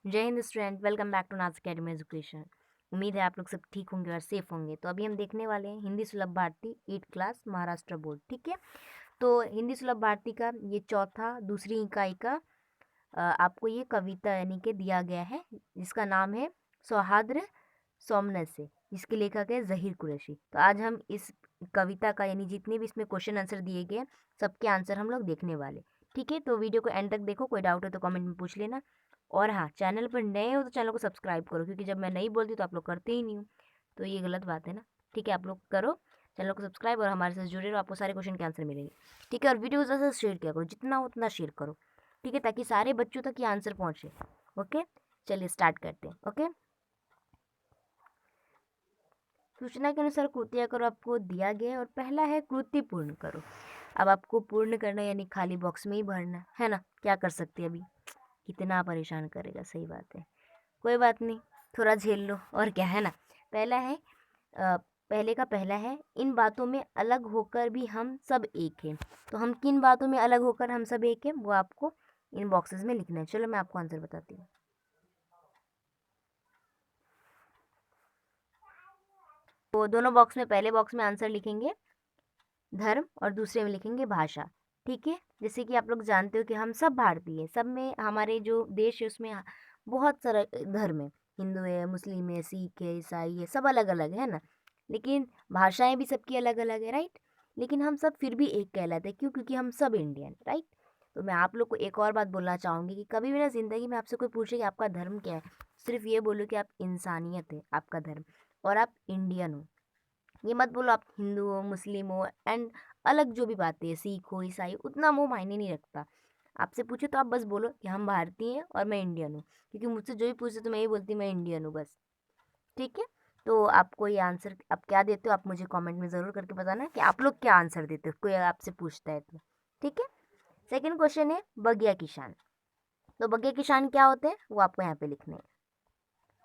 जय Hind student, welcome back to Naaz academy education. उम्मीद है आप लोग सब ठीक होंगे और सेफ होंगे। तो अभी हम देखने वाले हैं हिंदी सुलभ भारती 8 क्लास महाराष्ट्र बोर्ड। ठीक है, तो हिंदी सुलभ भारती का ये चौथा दूसरी इकाई का आपको ये कविता यानी कि दिया गया है, जिसका नाम है सौहार्द सोमनस से, जिसके लेखक है जहीर कुरैशी। तो आज हम इस कविता का यानी जितने भी इसमें क्वेश्चन आंसर दिए गए सबके आंसर हम लोग देखने वाले। ठीक है, तो वीडियो को एंड तक देखो, कोई डाउट है तो कमेंट में पूछ लेना। और हाँ, चैनल पर नए हो तो चैनल को सब्सक्राइब करो, क्योंकि जब मैं नहीं बोलती तो आप लोग करते ही नहीं हो, तो ये गलत बात है ना। ठीक है, आप लोग करो चैनल को सब्सक्राइब और हमारे साथ जुड़े रहो, आपको सारे क्वेश्चन के आंसर मिलेंगे। ठीक है, और वीडियो ज़्यादा से शेयर किया करो, जितना हो उतना शेयर करो। ठीक है, ताकि सारे बच्चों तक ये आंसर पहुँचे। ओके, चलिए स्टार्ट करते हैं। ओके, सूचना के अनुसार कृतियाँ करो आपको दिया गया है, और पहला है कृति पूर्ण करो। अब आपको पूर्ण करना यानी खाली बॉक्स में ही भरना है ना। क्या कर सकते हैं अभी, कितना परेशान करेगा, सही बात है। कोई बात नहीं, थोड़ा झेल लो, और क्या है ना। पहला है पहले का पहला है, इन बातों में अलग होकर भी हम सब एक हैं। तो हम किन बातों में अलग होकर हम सब एक हैं, वो आपको इन बॉक्सेस में लिखना है। चलो मैं आपको आंसर बताती हूँ। तो दोनों बॉक्स में, पहले बॉक्स में आंसर लिखेंगे धर्म और दूसरे में लिखेंगे भाषा। ठीक है, जैसे कि आप लोग जानते हो कि हम सब भारतीय हैं, सब में हमारे जो देश है उसमें बहुत सारा धर्म है। हिंदू है, मुस्लिम है, सिख है, ईसाई है, सब अलग अलग है ना। लेकिन भाषाएं भी सबकी अलग अलग है, राइट। लेकिन हम सब फिर भी एक कहलाते हैं, क्यों? क्योंकि हम सब इंडियन, राइट। तो मैं आप लोग को एक और बात बोलना चाहूँगी कि कभी भी ना ज़िंदगी में आपसे कोई पूछे कि आपका धर्म क्या है, सिर्फ ये बोलो कि आप इंसानियत है आपका धर्म, और आप इंडियन हो। ये मत बोलो आप हिंदू हो, मुस्लिम हो, एंड अलग जो भी बातें हैं, सिख हो, ईसाई, उतना वो मायने नहीं रखता। आपसे पूछे तो आप बस बोलो कि हम भारतीय हैं और मैं इंडियन हूँ, क्योंकि मुझसे जो भी पूछे तो मैं ये बोलती हूँ मैं इंडियन हूँ, बस। ठीक है, तो आपको ये आंसर आप क्या देते हो, आप मुझे कमेंट में ज़रूर करके बताना कि आप लोग क्या आंसर देते हो, कोई आपसे पूछता है तो। ठीक है, सेकंड क्वेश्चन है बगिया किसान। तो बगिया किसान क्या होते हैं वो आपको यहाँ पे लिखने हैं।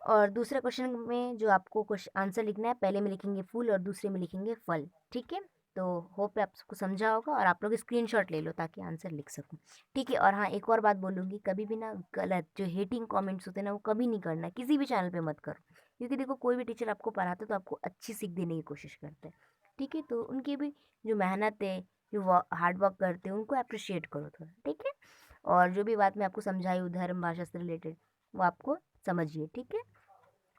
और दूसरे क्वेश्चन में जो आपको क्वेश्चन आंसर लिखना है, पहले में लिखेंगे फूल और दूसरे में लिखेंगे फल। ठीक है, तो होप है आपको समझा होगा, और आप लोग स्क्रीनशॉट ले लो ताकि आंसर लिख सकूं। ठीक है, और हाँ, एक और बात बोलूँगी, कभी भी ना गलत जो हेटिंग कमेंट्स होते हैं ना, वो कभी नहीं करना, किसी भी चैनल पे मत करो। क्योंकि देखो, कोई भी टीचर आपको पढ़ाते तो आपको अच्छी सीख देने की कोशिश करते हैं। ठीक है, तो उनकी भी जो मेहनत है, जो हार्ड वर्क करते हैं, उनको अप्रिशिएट करो थोड़ा। ठीक है, और जो भी बात मैं आपको समझाई हूँ धर्म भाषा से रिलेटेड, वो आपको समझिए। ठीक है,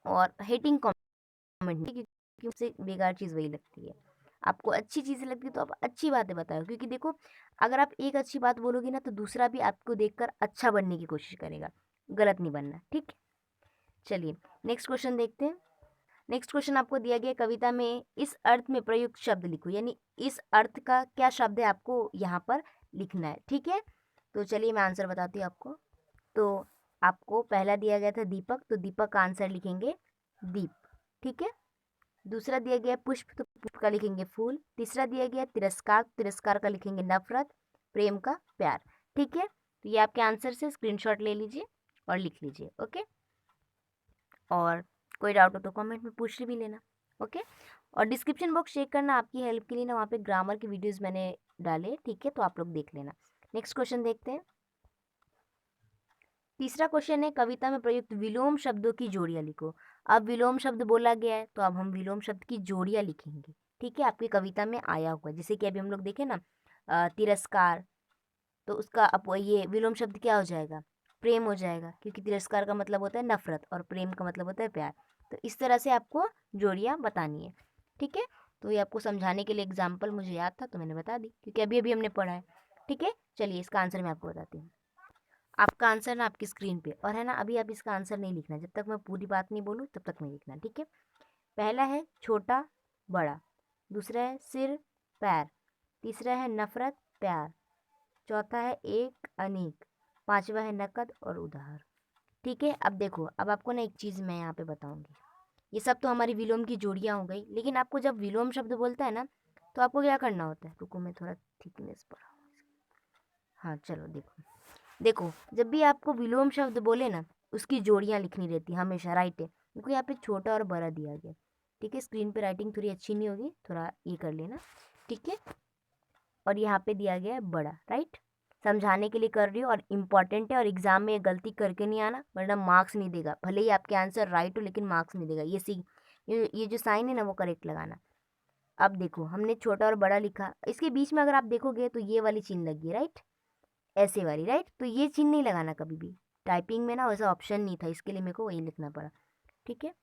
और हेटिंग कमेंट नहीं, क्योंकि उससे बेकार चीज़ वही लगती है। आपको अच्छी चीज़ें लगती है तो आप अच्छी बातें बताओ, क्योंकि देखो, अगर आप एक अच्छी बात बोलोगे ना तो दूसरा भी आपको देखकर अच्छा बनने की कोशिश करेगा, गलत नहीं बनना। ठीक है, चलिए नेक्स्ट क्वेश्चन देखते हैं। नेक्स्ट क्वेश्चन आपको दिया गया कविता में इस अर्थ में प्रयुक्त शब्द लिखो, यानी इस अर्थ का क्या शब्द है आपको यहाँ पर लिखना है। ठीक है, तो चलिए मैं आंसर बताती हूँ आपको। तो आपको पहला दिया गया था दीपक, तो दीपक का आंसर लिखेंगे दीप। ठीक है, दूसरा दिया गया पुष्प, तो पुष्प का लिखेंगे फूल। तीसरा दिया गया तिरस्कार, तिरस्कार का लिखेंगे नफरत, प्रेम का प्यार। ठीक है, तो ये आपके आंसर से स्क्रीनशॉट ले लीजिए और लिख लीजिए। ओके, और कोई डाउट हो तो कमेंट में पूछ भी लेना। ओके, और डिस्क्रिप्शन बॉक्स चेक करना आपकी हेल्प के लिए ना, वहाँ पे ग्रामर की वीडियोज़ मैंने डाले। ठीक है, तो आप लोग देख लेना। नेक्स्ट क्वेश्चन देखते हैं। तीसरा क्वेश्चन है कविता में प्रयुक्त विलोम शब्दों की जोड़ियां लिखो। अब विलोम शब्द बोला गया है, तो अब हम विलोम शब्द की जोड़ियां लिखेंगे। ठीक है, आपकी कविता में आया हुआ है, जैसे कि अभी हम लोग देखें ना, तिरस्कार, तो उसका अब ये विलोम शब्द क्या हो जाएगा, प्रेम हो जाएगा, क्योंकि तिरस्कार का मतलब होता है नफरत और प्रेम का मतलब होता है प्यार। तो इस तरह से आपको जोड़ियां बतानी है। ठीक है, तो ये आपको समझाने के लिए एग्जाम्पल मुझे याद था तो मैंने बता दी, क्योंकि अभी अभी हमने पढ़ा है। ठीक है, चलिए इसका आंसर मैं आपको बताती हूँ। आपका आंसर ना आपकी स्क्रीन पे, और है ना, अभी आप इसका आंसर नहीं लिखना, जब तक मैं पूरी बात नहीं बोलूँ तब तक नहीं लिखना। ठीक है, पहला है छोटा बड़ा, दूसरा है सिर पैर, तीसरा है नफरत प्यार, चौथा है एक अनेक, पांचवा है नकद और उधार। ठीक है, अब देखो, अब आपको ना एक चीज़ मैं यहाँ पे बताऊंगी। ये सब तो हमारी विलोम की जोड़ियाँ हो गई, लेकिन आपको जब विलोम शब्द बोलता है ना, तो आपको क्या करना होता है, रुको मैं थोड़ा थिकनेस बढ़ाऊँ। हाँ चलो देखो, देखो जब भी आपको विलोम शब्द बोले ना, उसकी जोड़ियाँ लिखनी रहती है हमेशा, राइट है। देखो यहाँ पे छोटा और बड़ा दिया गया। ठीक है, स्क्रीन पे राइटिंग थोड़ी अच्छी नहीं होगी, थोड़ा ये कर लेना। ठीक है, और यहाँ पे दिया गया है बड़ा, राइट, समझाने के लिए कर रही हूँ और इम्पॉर्टेंट है, और एग्जाम में ये गलती करके नहीं आना वरना मार्क्स नहीं देगा। भले ही आपके आंसर राइट हो लेकिन मार्क्स नहीं देगा। ये जो साइन है ना वो करेक्ट लगाना। अब देखो हमने छोटा और बड़ा लिखा, इसके बीच में अगर आप देखोगे तो ये वाली चिन्ह लगी है, राइट, ऐसे वाली, राइट। तो ये चिन्ह नहीं लगाना कभी भी। टाइपिंग में ना वैसा ऑप्शन नहीं था, इसके लिए मेरे को वही लिखना पड़ा, ठीक है।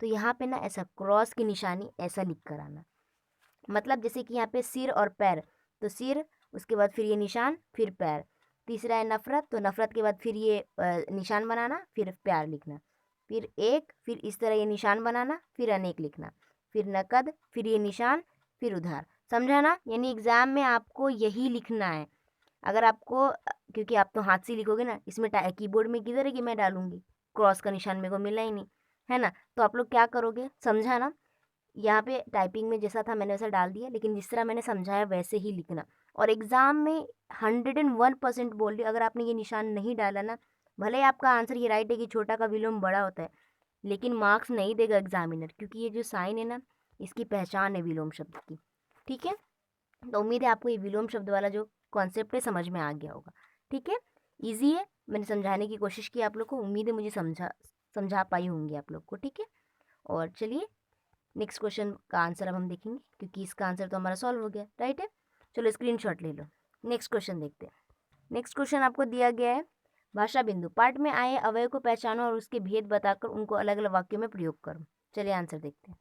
तो यहाँ पे ना ऐसा क्रॉस की निशानी ऐसा लिख कर आना, मतलब जैसे कि यहाँ पे सिर और पैर, तो सिर, उसके बाद फिर ये निशान, फिर पैर। तीसरा है नफरत, तो नफरत के बाद फिर ये निशान बनाना, फिर प्यार लिखना। फिर एक, फिर इस तरह ये निशान बनाना, फिर अनेक लिखना। फिर नकद, फिर ये निशान, फिर उधार। समझा ना? यानी एग्जाम में आपको यही लिखना है। अगर आपको क्योंकि आप तो हाथ से लिखोगे ना, इसमें कीबोर्ड में किधर है कि मैं डालूंगी, क्रॉस का निशान मेरे को मिला ही नहीं, है ना। तो आप लोग क्या करोगे, समझा ना? यहाँ पे टाइपिंग में जैसा था मैंने वैसा डाल दिया, लेकिन जिस तरह मैंने समझाया वैसे ही लिखना। और एग्ज़ाम में 101% बोल रही हूँ, अगर आपने ये निशान नहीं डाला ना, भले ही आपका आंसर ये राइट है कि छोटा का विलोम बड़ा होता है, लेकिन मार्क्स नहीं देगा एग्जामिनर, क्योंकि ये जो साइन है ना, इसकी पहचान है विलोम शब्द की, ठीक है। तो उम्मीद है आपको ये विलोम शब्द वाला जो कॉन्सेप्ट है समझ में आ गया होगा, ठीक है। ईजी है, मैंने समझाने की कोशिश की आप लोग को, उम्मीद है मुझे समझा पाई होंगी आप लोग को, ठीक है। और चलिए नेक्स्ट क्वेश्चन का आंसर अब हम देखेंगे, क्योंकि इसका आंसर तो हमारा सॉल्व हो गया, राइट है। चलो स्क्रीनशॉट ले लो, नेक्स्ट क्वेश्चन देखते हैं। नेक्स्ट क्वेश्चन आपको दिया गया है, भाषा बिंदु, पाठ में आए अवयव को पहचानो और उसके भेद बताकर उनको अलग अलग वाक्यों में प्रयोग करो। चलिए आंसर देखते हैं,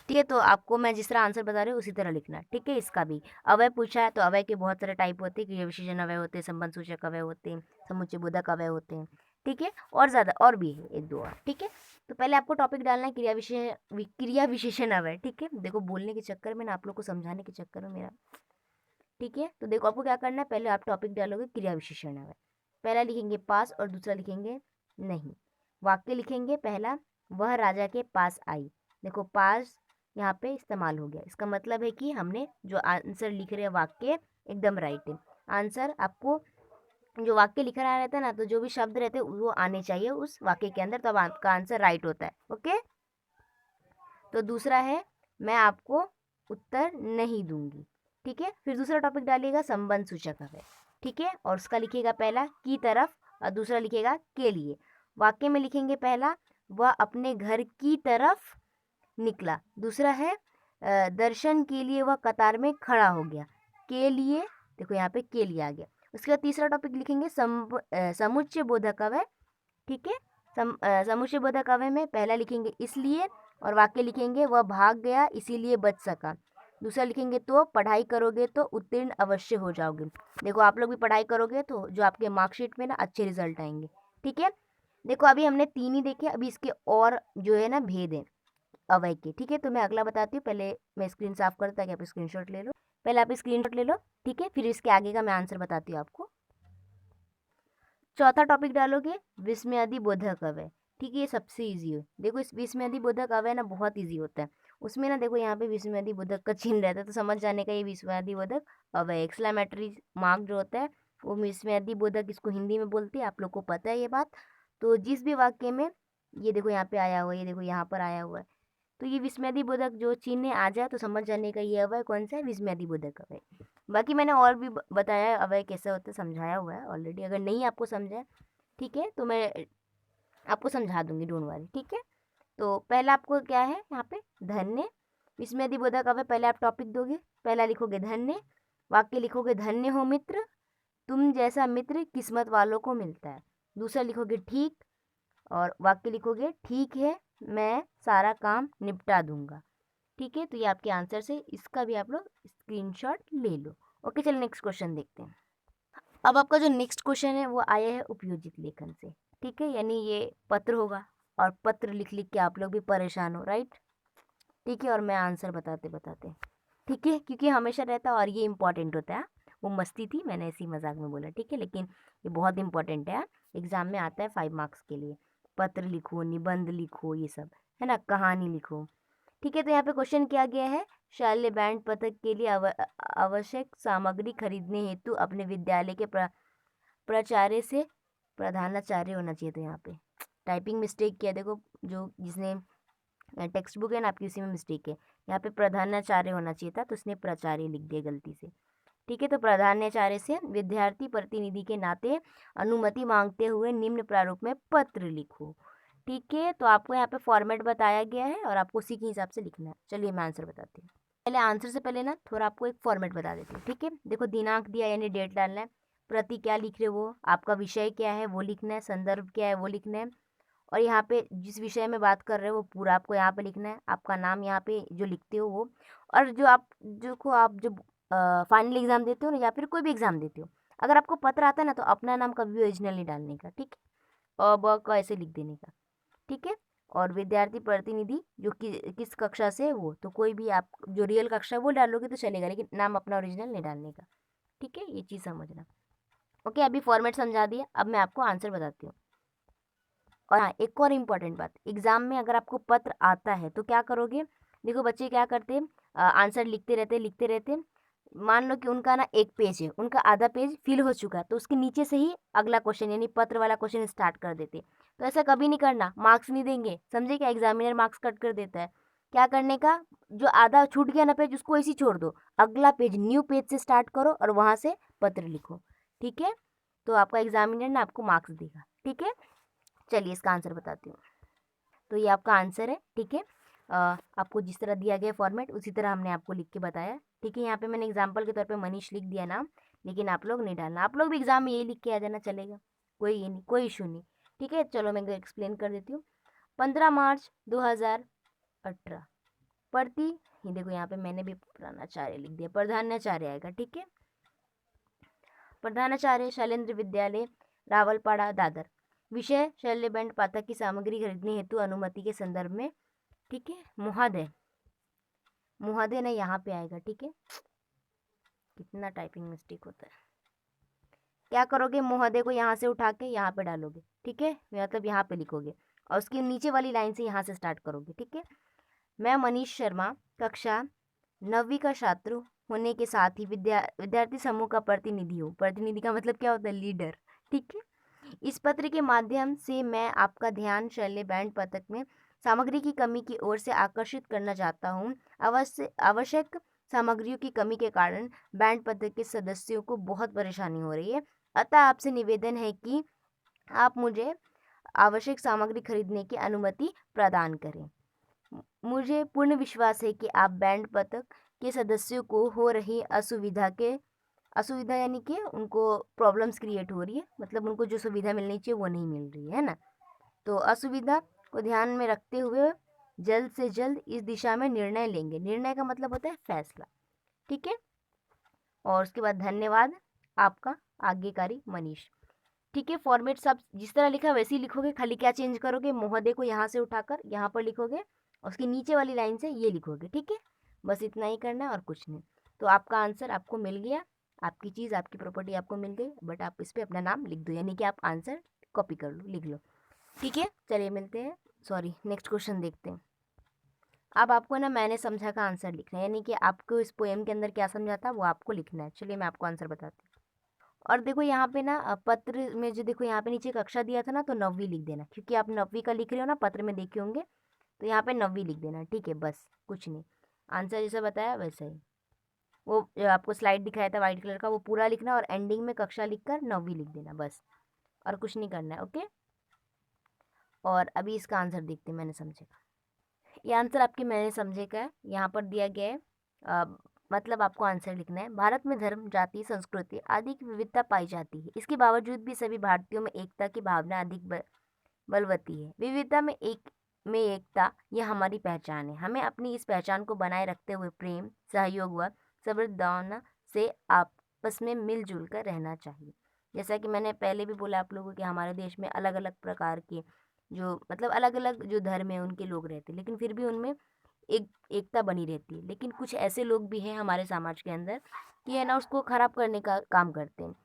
ठीक है। तो आपको मैं जिस तरह आंसर बता रही हूँ उसी तरह लिखना है, ठीक है। इसका भी अवयव पूछा है, तो अवयव के बहुत सारे टाइप होते हैं, क्रिया विशेषण अवयव होते हैं, संबंध सूचक अवयव होते हैं, समुच्चय बोधक अवयव होते हैं, ठीक है। और ज़्यादा और भी है, एक दो और, ठीक है। तो पहले आपको टॉपिक डालना है क्रिया विशेषण अवयव, ठीक है। देखो बोलने के चक्कर में ना, आप लोग को समझाने के चक्कर में मेरा, ठीक है। तो देखो आपको क्या करना है, पहले आप टॉपिक डालोगे क्रिया विशेषण अवयव, पहला लिखेंगे पास और दूसरा लिखेंगे नहीं। वाक्य लिखेंगे, पहला, वह राजा के पास आई। देखो पास यहाँ पे इस्तेमाल हो गया, इसका मतलब है कि हमने जो आंसर लिख रहे हैं वाक्य एकदम राइट है। आंसर आपको जो वाक्य लिख रहा रहता है ना, तो जो भी शब्द रहते हैं वो आने चाहिए उस वाक्य के अंदर, तब आपका आंसर राइट होता है, ओके। तो दूसरा है, मैं आपको उत्तर नहीं दूंगी, ठीक है। फिर दूसरा टॉपिक डालिएगा संबंध सूचक अवयव, ठीक है। और उसका लिखिएगा पहला की तरफ और दूसरा लिखिएगा के लिए। वाक्य में लिखेंगे पहला, वह अपने घर की तरफ निकला। दूसरा है दर्शन के लिए वह कतार में खड़ा हो गया। के लिए, देखो यहाँ पे के लिए आ गया। उसके बाद तीसरा टॉपिक लिखेंगे समुच्चय बोधक अवयव, ठीक है। समुच्चय बोधक अवयव में पहला लिखेंगे इसलिए, और वाक्य लिखेंगे वह भाग गया इसीलिए बच सका। दूसरा लिखेंगे तो पढ़ाई करोगे तो उत्तीर्ण अवश्य हो जाओगे। देखो आप लोग भी पढ़ाई करोगे तो जो आपके मार्कशीट में ना अच्छे रिजल्ट आएंगे, ठीक है। देखो अभी हमने तीन ही देखे, अभी इसके और जो है ना भेद है अवय के, ठीक है। तो मैं अगला बताती हूँ, पहले मैं स्क्रीन साफ कर ताकि आप स्क्रीनशॉट ले लो। पहले आप स्क्रीनशॉट ले लो, ठीक है, फिर इसके आगे का मैं आंसर बताती हूँ आपको। चौथा टॉपिक डालोगे विस्मयादि बोधक अवयव, ठीक है। ये सबसे ईजी है। देखो इस विस्मयादि बोधक अवयव ना बहुत ईजी होता है। उसमें ना देखो यहाँ पे विस्मयादि बोधक का चिन्ह रहता है, तो समझ जाने का ये विस्मयादि बोधक अवयव, एक्सक्लेमेटरी मार्क जो होता है वो विस्मयादि बोधक, इसको हिंदी में बोलते हैं, आप लोग को पता है ये बात। तो जिस भी वाक्य में ये देखो यहाँ पे आया हुआ है, ये देखो यहाँ पर आया हुआ है, तो ये विस्मयादि बोधक जो चिन्ह आ जाए तो समझ जाने का ये अवयव कौन सा है, विस्मयादि बोधक अवयव। बाकी मैंने और भी बताया है अवयव कैसे होता है, समझाया हुआ है ऑलरेडी। अगर नहीं आपको समझा है, ठीक है, तो मैं आपको समझा दूंगी, डोंट वरी, ठीक है। तो पहला आपको क्या है यहाँ पे, धन्य। विस्मयादि बोधक अवयव पहले आप टॉपिक दोगे, पहला लिखोगे धन्य, वाक्य लिखोगे धन्य हो मित्र, तुम जैसा मित्र किस्मत वालों को मिलता है। दूसरा लिखोगे ठीक, और वाक्य लिखोगे ठीक है मैं सारा काम निपटा दूंगा, ठीक है। तो ये आपके आंसर से, इसका भी आप लोग स्क्रीनशॉट ले लो, ओके। चलिए नेक्स्ट क्वेश्चन देखते हैं। अब आपका जो नेक्स्ट क्वेश्चन है वो आया है उपयोजित लेखन से, ठीक है। यानी ये पत्र होगा, और पत्र लिख लिख के आप लोग भी परेशान हो, राइट, ठीक है। और मैं आंसर बताते बताते, ठीक है, क्योंकि हमेशा रहता है और ये इंपॉर्टेंट होता है। वो मस्ती थी, मैंने ऐसी मजाक में बोला, ठीक है, लेकिन ये बहुत इंपॉर्टेंट है, एग्जाम में आता है 5 मार्क्स के लिए। पत्र लिखो, निबंध लिखो, ये सब है ना, कहानी लिखो, ठीक है। तो यहाँ पे क्वेश्चन किया गया है, शालेय बैंड पथक के लिए आवश्यक सामग्री खरीदने हेतु अपने विद्यालय के प्राचार्य से प्रधानाचार्य होना चाहिए। तो यहाँ पे टाइपिंग मिस्टेक किया, देखो जो जिसने टेक्स्ट बुक है ना आपकी, उसी में मिस्टेक है। यहाँ पे प्रधानाचार्य होना चाहिए था, तो उसने प्राचार्य लिख दिया गलती से, ठीक है, तो प्रधानाचार्य से विद्यार्थी प्रतिनिधि के नाते अनुमति मांगते हुए निम्न प्रारूप में पत्र लिखो। ठीक है, तो आपको यहाँ पे फॉर्मेट बताया गया है और आपको उसी के हिसाब से लिखना है। चलिए मैं आंसर बताती हूँ। पहले आंसर से पहले ना थोड़ा आपको एक फॉर्मेट बता देती हूँ। ठीक है, देखो दिनांक दिया यानी डेट डालना है, प्रति क्या लिख रहे हो, आपका विषय क्या है वो लिखना है, संदर्भ क्या है वो लिखना है, और यहाँ पे जिस विषय में बात कर रहे हो वो पूरा आपको यहाँ पे लिखना है, आपका नाम यहाँ पे जो लिखते हो वो, और जो फाइनल एग्जाम देते हो ना या फिर कोई भी एग्जाम देते हो, अगर आपको पत्र आता है ना तो अपना नाम कभी ओरिजिनल नहीं डालने का। ठीक है, ब क ऐसे लिख देने का। ठीक है, और विद्यार्थी प्रतिनिधि जो कि किस कक्षा से है वो, तो कोई भी आप जो रियल कक्षा है वो डालोगे तो चलेगा, लेकिन नाम अपना ओरिजिनल नहीं डालने का। ठीक है, ये चीज़ समझना। ओके, अभी फॉर्मेट समझा दिया, अब मैं आपको आंसर बताती हूँ। और हाँ, एक और इम्पॉर्टेंट बात, एग्जाम में अगर आपको पत्र आता है तो क्या करोगे। देखो बच्चे क्या करते हैं, आंसर लिखते रहते, मान लो कि उनका ना एक पेज है, उनका आधा पेज फिल हो चुका है, तो उसके नीचे से ही अगला क्वेश्चन यानी पत्र वाला क्वेश्चन स्टार्ट कर देते। तो ऐसा कभी नहीं करना, मार्क्स नहीं देंगे, समझे क्या, एग्जामिनर मार्क्स कट कर देता है। क्या करने का, जो आधा छूट गया ना पेज उसको ऐसे ही छोड़ दो, अगला पेज न्यू पेज से स्टार्ट करो और वहाँ से पत्र लिखो। ठीक है, तो आपका एग्जामिनर ना आपको मार्क्स देगा। ठीक है, चलिए इसका आंसर बताती हूँ। तो ये आपका आंसर है। ठीक है, आपको जिस तरह दिया गया फॉर्मेट उसी तरह हमने आपको लिख के बताया। ठीक है, यहाँ पे मैंने एग्जाम्पल के तौर पे मनीष लिख दिया नाम, लेकिन आप लोग नहीं डालना, आप लोग भी एग्जाम में यही लिख के आ जाना, चलेगा, कोई ये नहीं, कोई इशू नहीं। ठीक है, चलो मैं एक्सप्लेन कर देती हूँ। 15 मार्च 2018 प्रति, ये देखो यहाँ पे मैंने भी प्रधानाचार्य लिख दिया, प्रधानाचार्य आएगा। ठीक है, प्रधानाचार्य शैलेंद्र विद्यालय रावलपाड़ा दादर, विषय शैल्य बैंड पाठक की सामग्री खरीदने हेतु अनुमति के संदर्भ में। ठीक है, महोदय, महोदय ना यहाँ पे आएगा। ठीक है, कितना टाइपिंग मिस्टेक होता है। क्या करोगे, महोदय को यहाँ से उठा के यहाँ पे डालोगे। ठीक है, मतलब यहाँ पे लिखोगे और उसकी नीचे वाली लाइन से यहाँ से स्टार्ट करोगे। ठीक है, मैं मनीष शर्मा कक्षा 9वीं का छात्र होने के साथ ही विद्यार्थी समूह का प्रतिनिधि हूँ। प्रतिनिधि का मतलब क्या होता है, लीडर। ठीक है, इस पत्र के माध्यम से मैं आपका ध्यान शैल्य बैंड पथक में सामग्री की कमी की ओर से आकर्षित करना चाहता हूँ। आवश्यक सामग्रियों की कमी के कारण बैंड पथक के सदस्यों को बहुत परेशानी हो रही है, अतः आपसे निवेदन है कि आप मुझे आवश्यक सामग्री खरीदने की अनुमति प्रदान करें। मुझे पूर्ण विश्वास है कि आप बैंड पथक के सदस्यों को हो रही असुविधा यानी कि उनको प्रॉब्लम्स क्रिएट हो रही है, मतलब उनको जो सुविधा मिलनी चाहिए वो नहीं मिल रही है ना, तो असुविधा को ध्यान में रखते हुए जल्द से जल्द इस दिशा में निर्णय लेंगे। निर्णय का मतलब होता है फैसला। ठीक है, और उसके बाद धन्यवाद आपका आज्ञाकारी मनीष। ठीक है, फॉर्मेट सब जिस तरह लिखा है वैसे ही लिखोगे, खाली क्या चेंज करोगे, महोदय को यहाँ से उठाकर यहाँ पर लिखोगे और उसकी नीचे वाली लाइन से ये लिखोगे। ठीक है, बस इतना ही करना है और कुछ नहीं। तो आपका आंसर आपको मिल गया, आपकी चीज़ आपकी प्रॉपर्टी आपको मिल गई, बट आप इस पर अपना नाम लिख दो, यानी कि आप आंसर कॉपी कर लो, लिख लो। ठीक है, चलिए मिलते हैं, सॉरी नेक्स्ट क्वेश्चन देखते हैं। अब आपको ना मैंने समझा का आंसर लिखना है, यानी कि आपको इस पोएम के अंदर क्या समझा था वो आपको लिखना है। चलिए मैं आपको आंसर बताती हूँ। और देखो यहाँ पे ना पत्र में जो देखो यहाँ पे नीचे कक्षा दिया था ना, तो 9वीं लिख देना, क्योंकि आप 9वीं का लिख रहे हो ना, पत्र में देखे होंगे, तो यहाँ पे 9वीं लिख देना। ठीक है, बस कुछ नहीं, आंसर जैसा बताया वैसा ही, वो जो आपको स्लाइड दिखाया था वाइट कलर का वो पूरा लिखना और एंडिंग में कक्षा लिखकर 9वीं लिख देना, बस, और कुछ नहीं करना है। ओके, और अभी इसका आंसर देखते हैं मैंने समझे का। ये आंसर आपके मैंने समझे का है, यहाँ पर दिया गया है, मतलब आपको आंसर लिखना है। भारत में धर्म, जाति, संस्कृति आदि की विविधता पाई जाती है, इसके बावजूद भी सभी भारतीयों में एकता की भावना अधिक बलवती है। विविधता में एकता, यह हमारी पहचान है। हमें अपनी इस पहचान को बनाए रखते हुए प्रेम, सहयोग व सद्भावना से आपस में मिलजुल कर रहना चाहिए। जैसा कि मैंने पहले भी बोला आप लोगों कि हमारे देश में अलग अलग प्रकार के जो मतलब अलग अलग जो धर्म है उनके लोग रहते हैं, लेकिन फिर भी उनमें एकता बनी रहती है। लेकिन कुछ ऐसे लोग भी हैं हमारे समाज के अंदर कि है ना, उसको खराब करने का काम करते हैं,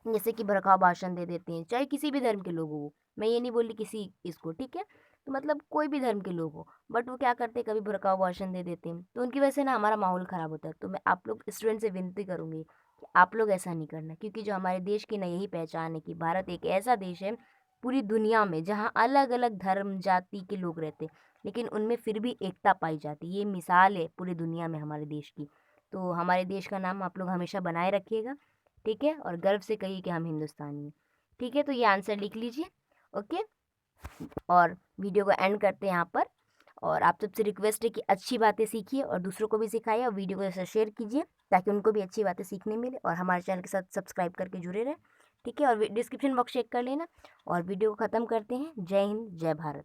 जैसे कि भड़काऊ भाषण दे देते हैं, चाहे किसी भी धर्म के लोग हो, मैं ये नहीं बोल रही किसी इसको, ठीक है, तो मतलब कोई भी धर्म के लोग हो, बट वो क्या करते हैं, कभी भड़काऊ भाषण दे देते हैं, तो उनकी वजह से ना हमारा माहौल ख़राब होता है। तो मैं आप लोग स्टूडेंट से विनती करूँगी कि आप लोग ऐसा नहीं करना, क्योंकि जो हमारे देश की ना यही पहचान है कि भारत एक ऐसा देश है पूरी दुनिया में जहाँ अलग अलग धर्म जाति के लोग रहते हैं, लेकिन उनमें फिर भी एकता पाई जाती है। ये मिसाल है पूरी दुनिया में हमारे देश की। तो हमारे देश का नाम आप लोग हमेशा बनाए रखिएगा, ठीक है? और गर्व से कहिए कि हम हिंदुस्तानी हैं, ठीक है? तो ये आंसर लिख लीजिए, ओके? और वीडियो को एंड करते हैं यहाँ पर। और आप सबसे रिक्वेस्ट है कि अच्छी बातें सीखिए और दूसरों को भी सिखाइए और वीडियो को जैसे शेयर कीजिए ताकि उनको भी अच्छी बातें सीखने मिले और हमारे चैनल के साथ सब्सक्राइब करके जुड़े रहें, ठीक है? और डिस्क्रिप्शन बॉक्स चेक कर लेना और वीडियो को ख़त्म करते हैं। जय हिंद, जय भारत।